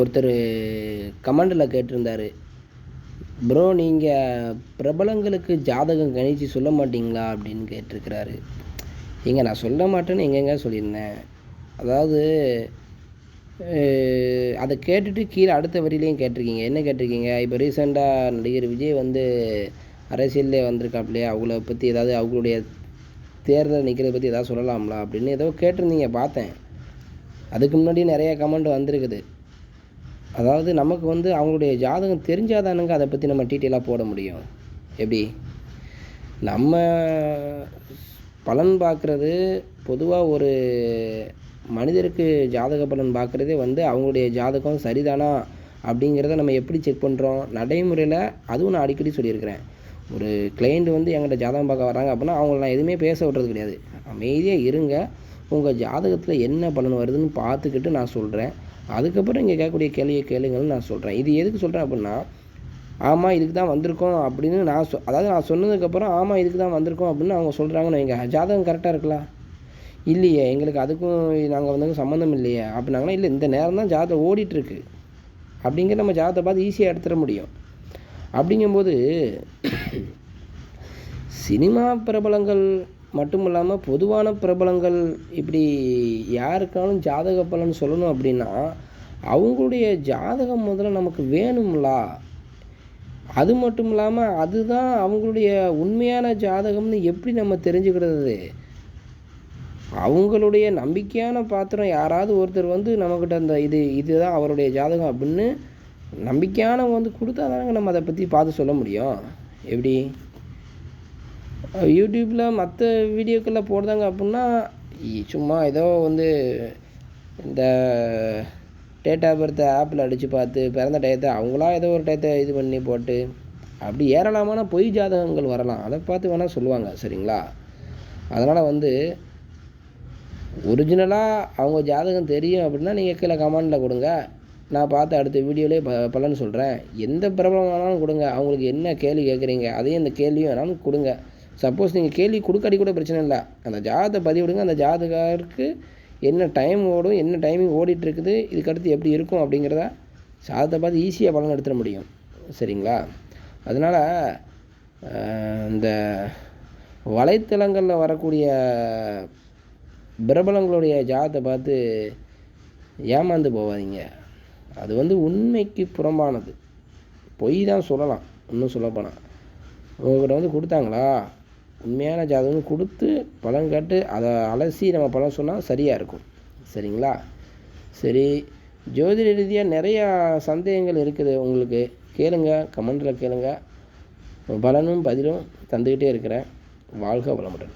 ஒருத்தர் கமெண்டில் கேட்டிருந்தார், ப்ரோ நீங்கள் பிரபலங்களுக்கு ஜாதகம் கணிச்சு சொல்ல மாட்டிங்களா அப்படின்னு கேட்டிருக்கிறாரு. ஏங்க நான் சொல்ல மாட்டேன்னு எங்கெங்க சொல்லியிருந்தேன். அதாவது அதை கேட்டுட்டு கீழே அடுத்த வரியிலையும் கேட்டிருக்கீங்க. என்ன கேட்டிருக்கீங்க, இப்போ ரீசெண்டாக நடிகர் விஜய் வந்து அரசியல்லே வந்திருக்காப்புலையே, அவங்கள பற்றி ஏதாவது அவங்களுடைய தேர்தல் நிற்கிறத பற்றி ஏதாவது சொல்லலாம்ல அப்படின்னு ஏதோ கேட்டிருந்தீங்க பார்த்தேன். அதுக்கு முன்னாடி நிறைய கமெண்ட் வந்திருக்குது. அதாவது நமக்கு வந்து அவங்களுடைய ஜாதகம் தெரிஞ்சாதானுங்க அதை பற்றி நம்ம டீட்டெயிலாக போட முடியும். எப்படி நம்ம பலன் பார்க்குறது பொதுவாக ஒரு மனிதருக்கு ஜாதக பலன் பார்க்குறதே வந்து அவங்களுடைய ஜாதகம் சரிதானா அப்படிங்கிறத நம்ம எப்படி செக் பண்ணுறோம் நடைமுறையில். அதுவும் நான் அடிக்கடி சொல்லியிருக்கிறேன். ஒரு கிளைண்ட் வந்து என்கிட்ட ஜாதகம் பார்க்க வராங்க அப்படின்னா அவங்கள நான் எதுவுமே பேச விட்றது கிடையாது. அமைதியாக இருங்க, உங்கள் ஜாதகத்தில் என்ன பலன் வருதுன்னு பார்த்துக்கிட்டு நான் சொல்கிறேன். அதுக்கப்புறம் இங்கே கேட்கக்கூடிய கேள்வியை கேளுங்கன்னு நான் சொல்கிறேன். இது எதுக்கு சொல்கிறேன் அப்படின்னா, ஆமாம் இதுக்கு தான் வந்திருக்கோம் அப்படின்னு அதாவது நான் சொன்னதுக்கப்புறம் ஆமாம் இதுக்கு தான் வந்திருக்கோம் அப்படின்னு அவங்க சொல்கிறாங்கன்னு வைங்க, ஜாதகம் கரெக்டாக இருக்கலாம். இல்லையே எங்களுக்கு அதுக்கும் நாங்கள் வந்து சம்மந்தம் இல்லையே அப்படின்னாங்கன்னா, இல்லை இந்த நேரம் தான் ஜாதகம் ஓடிட்டுருக்கு அப்படிங்கிற நம்ம ஜாதகத்தை பார்த்து ஈஸியாக எடுத்துட முடியும். அப்படிங்கும்போது சினிமா பிரபலங்கள் மட்டும் இல்லாமல் பொதுவான பிரபலங்கள் இப்படி யாருக்காலும் ஜாதக பலன் சொல்லணும் அப்படின்னா அவங்களுடைய ஜாதகம் முதல்ல நமக்கு வேணும்லா. அது மட்டும் இல்லாமல் அதுதான் அவங்களுடைய உண்மையான ஜாதகம்னு எப்படி நம்ம தெரிஞ்சுக்கிறது? அவங்களுடைய நம்பிக்கையான பாத்திரம் யாராவது ஒருத்தர் வந்து நம்மக்கிட்ட அந்த இதுதான் அவருடைய ஜாதகம் அப்படின்னு நம்பிக்கையானவங்க வந்து கொடுத்தா தானங்க நம்ம அதை பற்றி பார்த்து சொல்ல முடியும். எப்படி யூடியூப்பில் மற்ற வீடியோக்களில் போடுறாங்க அப்படின்னா சும்மா ஏதோ வந்து இந்த டேட் ஆஃப் பர்த் ஆப்பில் அடித்து பார்த்து பிறந்த டயத்தை அவங்களா ஏதோ ஒரு டயத்தை இது பண்ணி போட்டு அப்படி ஏராளமான பொய் ஜாதகங்கள் வரலாம். அதை பார்த்து வேணால் சொல்லுவாங்க. சரிங்களா? அதனால் வந்து ஒரிஜினலாக அவங்க ஜாதகம் தெரியும் அப்படின்னா நீங்கள் கீழே கமெண்டில் கொடுங்க. நான் பார்த்து அடுத்த வீடியோவிலே பலன்னு சொல்கிறேன். எந்த பிரபலம் வேணாலும் கொடுங்க. அவங்களுக்கு என்ன கேள்வி கேட்குறீங்க அதையும் அந்த கேள்வியும் வேணாலும் கொடுங்க. சப்போஸ் நீங்கள் கேள்வி கொடுக்காட்டி கூட பிரச்சனை இல்லை. அந்த ஜாதகத்தை பதிவிடுங்க. அந்த ஜாதகருக்கு என்ன டைம் ஓடும், என்ன டைமிங் ஓடிட்டுருக்குது, இதுக்கடுத்து எப்படி இருக்கும் அப்படிங்கிறத ஜாதகத்தை பார்த்து ஈஸியாக பலன் எடுத்துட முடியும். சரிங்களா? அதனால் இந்த வலைத்தளங்களில் வரக்கூடிய பிரபலங்களுடைய ஜாதகத்தை பார்த்து ஏமாந்து போகாதீங்க. அது வந்து உண்மைக்கு புறம்பானது. பொய் தான் சொல்லலாம். இன்னும் சொல்லப்போனால் உங்கள்கிட்ட வந்து கொடுத்தாங்களா உண்மையான ஜாதகம் கொடுத்து பலன் கேட்டு அதை அலசி நம்ம பலன் சொன்னால் சரியாக இருக்கும். சரிங்களா? சரி, ஜோதிட ரீதியாக நிறையா சந்தேகங்கள் இருக்குது உங்களுக்கு. கேளுங்க, கமெண்டில் கேளுங்க. பலனும் பதிலும் தந்துக்கிட்டே இருக்கிறேன். வாழ்க வளமுடன்.